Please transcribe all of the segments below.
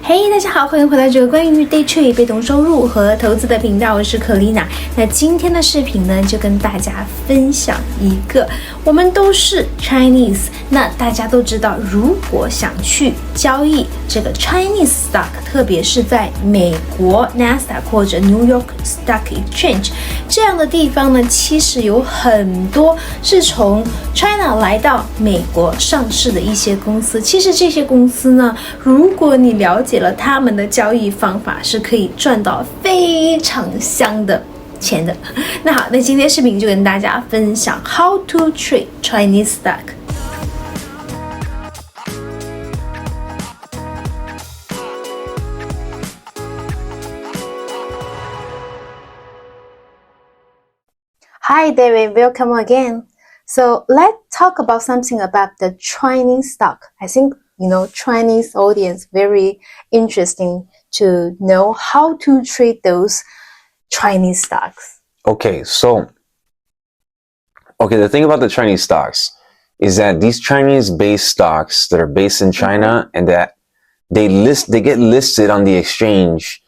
嘿，大家好，欢迎回到这个关于 Day Trade 被动收入和投资的频道，我是KALINA。那今天的视频呢，就跟大家分享一个，我们都是 Chinese， 那大家都知道，如果想去交易这个 Chinese stock， 特别是在美国 Nasdaq 或者 New York Stock Exchange 这样的地方呢，其实有很多是从 China 来到美国上市的一些公司。其实这些公司呢，如果你了解了他们的交易方法，是可以赚到非常香的钱的。那好，那今天视频就跟大家分享 How to trade Chinese stock。Hi David, welcome again. So let's talk about something about the Chinese stock. I think Chinese audience very interesting to know how to trade those Chinese stocks. Okay, the thing about the Chinese stocks is that these Chinese-based stocks that are based in China and that they get listed on the exchange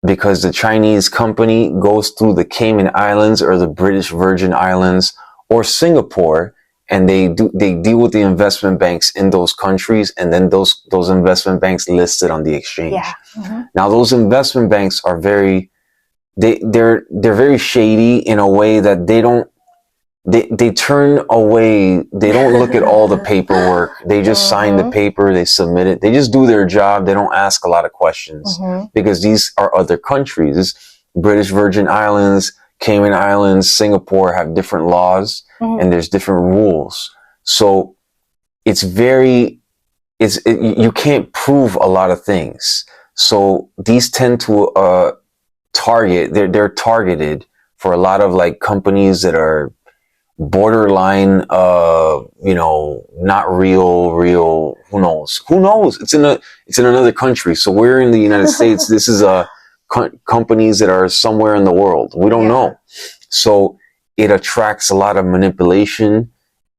because the Chinese company goes through the Cayman Islands or the British Virgin Islands or Singapore, and they deal with the investment banks in those countries, and then those investment banks listed on the exchange. Yeah. Now those investment banks are they're very shady in a way that they turn away. They don't look at all the paperwork. They just sign the paper, they submit it. They just do their job. They don't ask a lot of questions because these are other countries. British Virgin Islands, Cayman Islands, Singapore have different laws and there's different rules. So you can't prove a lot of things. So these tend to they're targeted for a lot of like companies that are borderline not real. Who knows it's in another country. So we're in the United States. This is companies that are somewhere in the world. We don't know. So it attracts a lot of manipulation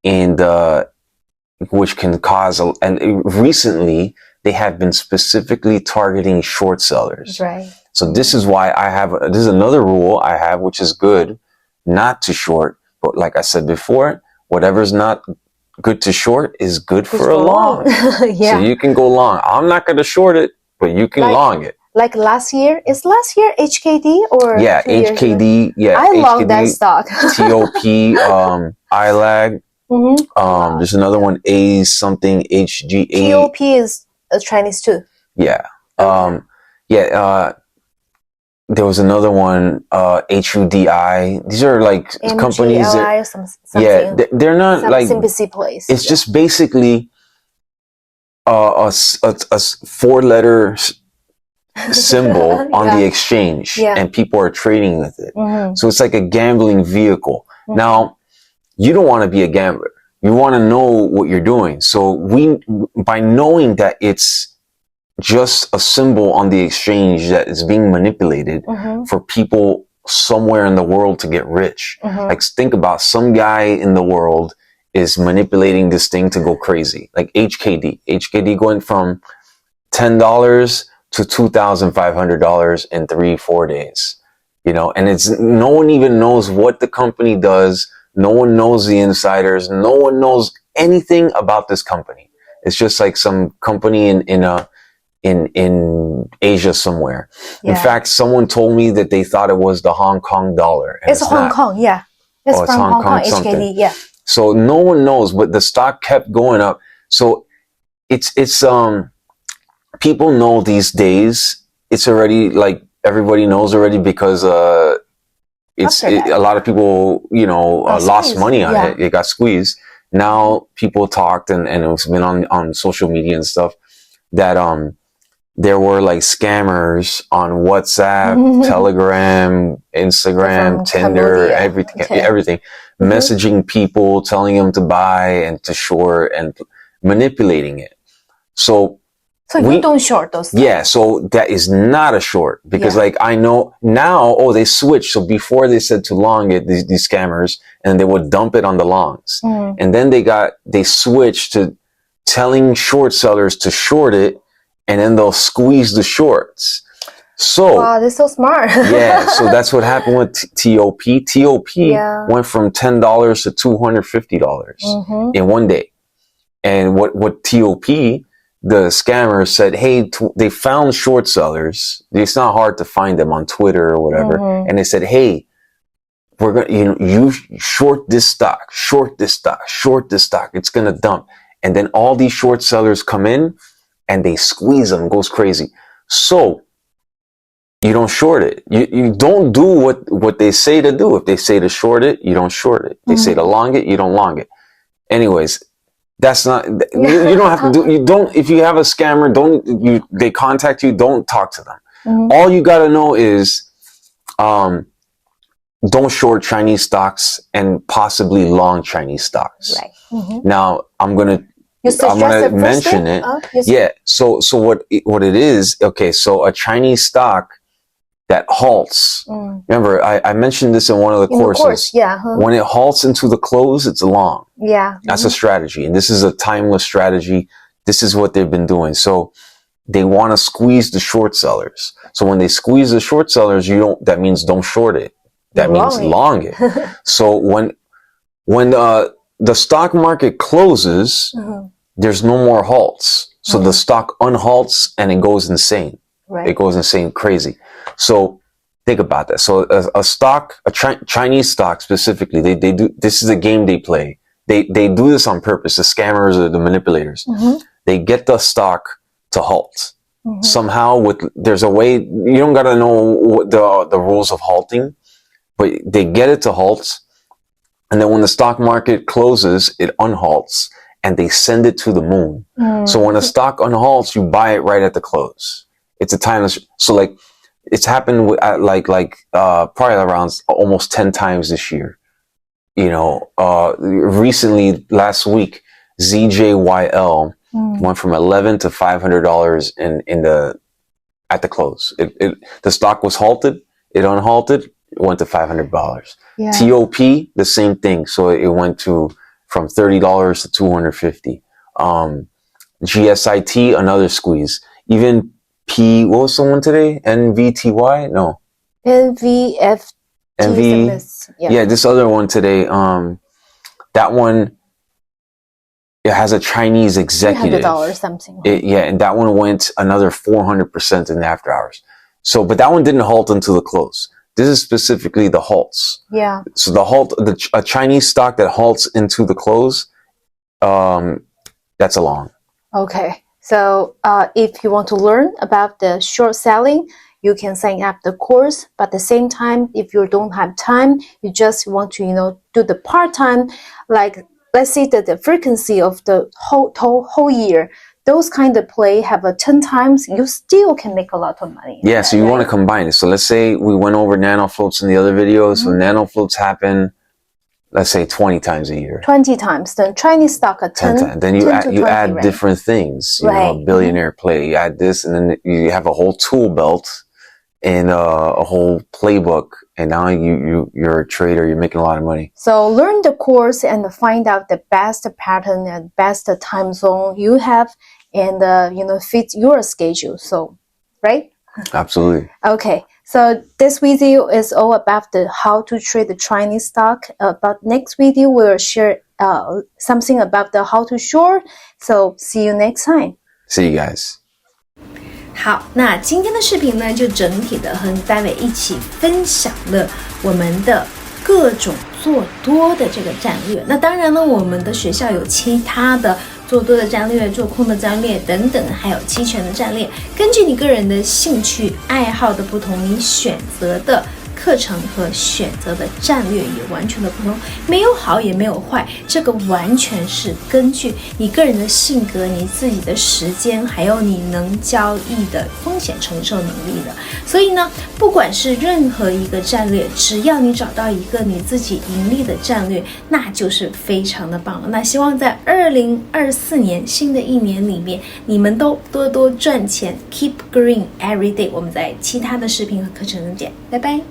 and which can cause and recently they have been specifically targeting short sellers. Right. So this is why this is another rule I have, which is good not to short. But like I said before, whatever's not good to short is good for a long. Yeah. So you can go long. I'm not going to short it, but you can long it. Like last year? Is last year HKD or? Yeah, HKD. Yeah, I love HKD, that stock. TOP, ILAG. There's another one, A something, HGA. TOP is Chinese too. Yeah. There was another one, HUDI. These are like MGLI companies that, or something. they're not some like, CBC place. it's just basically a 4-letter symbol on the exchange and people are trading with it. So it's like a gambling vehicle. Now, you don't want to be a gambler. You want to know what you're doing. So by knowing that it's just a symbol on the exchange that is being manipulated for people somewhere in the world to get rich. Like think about some guy in the world is manipulating this thing to go crazy. Like HKD going from $10 to $2,500 in 3-4 days, and no one even knows what the company does. No one knows the insiders. No one knows anything about this company. It's just like some company in Asia somewhere. Yeah. In fact, someone told me that they thought it was the Hong Kong dollar. It's Hong Kong, yeah. It's from Hong Kong HKD, yeah. So no one knows, but the stock kept going up. So it's people know these days. It's already like everybody knows already because a lot of people lost money on it. It got squeezed. Now people talked and it's been on social media and stuff that there were like scammers on WhatsApp, Telegram, Instagram, Tinder, everything, messaging people, telling them to buy and to short and manipulating it. So you don't short those things. Yeah, so that is not a short because like I know now, they switched. So before they said to long it, these scammers, and they would dump it on the longs. And then they switched to telling short sellers to short it and then they'll squeeze the shorts. So wow, they're so smart. yeah, so that's what happened with TOP. TOP went from $10 to $250 in one day. And what TOP, the scammer said, hey, they found short sellers. It's not hard to find them on Twitter or whatever. And they said, hey, we're gonna, you short this stock, short this stock, short this stock. It's gonna dump. And then all these short sellers come in and they squeeze them, goes crazy. So you don't short it. You don't do what they say to do. If they say to short it, you don't short it. They say to long it, you don't long it. Anyways, that's not, you don't have to do, you don't, if you have a scammer, they contact you, don't talk to them. All you gotta know is, don't short Chinese stocks and possibly long Chinese stocks. Right. Now I'm gonna mention it. Yeah. So what it is? Okay. So a Chinese stock that halts. Remember, I mentioned this in one of the courses. When it halts into the close, it's long. Yeah. That's a strategy, and this is a timeless strategy. This is what they've been doing. So they want to squeeze the short sellers. So when they squeeze the short sellers, that means don't short it. That means long it. So when the stock market closes, there's no more halts. So the stock unhalts and it goes insane. Right. It goes insane, crazy. So think about that. So a stock, Chinese stock specifically, they do, this is a game they play. They do this on purpose. The scammers or the manipulators, they get the stock to halt. Somehow there's a way, you don't gotta know what the rules of halting, but they get it to halt. And then when the stock market closes, it unhalts and they send it to the moon. So when a stock unhalts, you buy it right at the close. It's a timeless, so like, it's happened at probably around almost 10 times this year. You know, recently last week, ZJYL went from $11 to $500 at the close. The stock was halted, it unhalted, it went to $500. Yeah. TOP, the same thing. So it went from $30 to $250. GSIT, another squeeze. Even what was the one today? NVTY? No. NVF. Yeah, this other one today. That one, it has a Chinese executive. $300 something. And that one went another 400% in the after hours. So, but that one didn't halt until the close. This is specifically the halts. Yeah. So a Chinese stock that halts into the close, that's a long. Okay. So if you want to learn about the short selling, you can sign up the course. But at the same time, if you don't have time, you just want to, do the part-time, like let's say that the frequency of the whole year, those kind of play have a 10 times, you still can make a lot of money. Yeah, so you want to combine it. So let's say we went over nano floats in the other videos. So nano floats happen, let's say 20 times a year. 20 times. Then Chinese stock at 10 times. Then you add different things. You know, a billionaire play. You add this, and then you have a whole tool belt and a whole playbook. And now you're a trader. You're making a lot of money. So learn the course and find out the best pattern and best time zone you have, and fit your schedule. So, right? Absolutely. Okay. So this video is all about how to trade the Chinese stock. But next video we'll share something about the how to short. So see you next time. See you guys. 好，那今天的视频呢，就整体的和大家一起分享了我们的各种做多的这个战略。那当然呢，我们的学校有其他的做多的战略、做空的战略等等，还有期权的战略。根据你个人的兴趣爱好的不同，你选择的课程和选择的战略也完全的不同，没有好也没有坏，这个完全是根据你个人的性格、你自己的时间，还有你能交易的风险承受能力的。所以呢，不管是任何一个战略，只要你找到一个你自己盈利的战略，那就是非常的棒了。那希望在2024年新的一年里面，你们都多多赚钱 ，keep green every day。我们在其他的视频和课程中见，拜拜。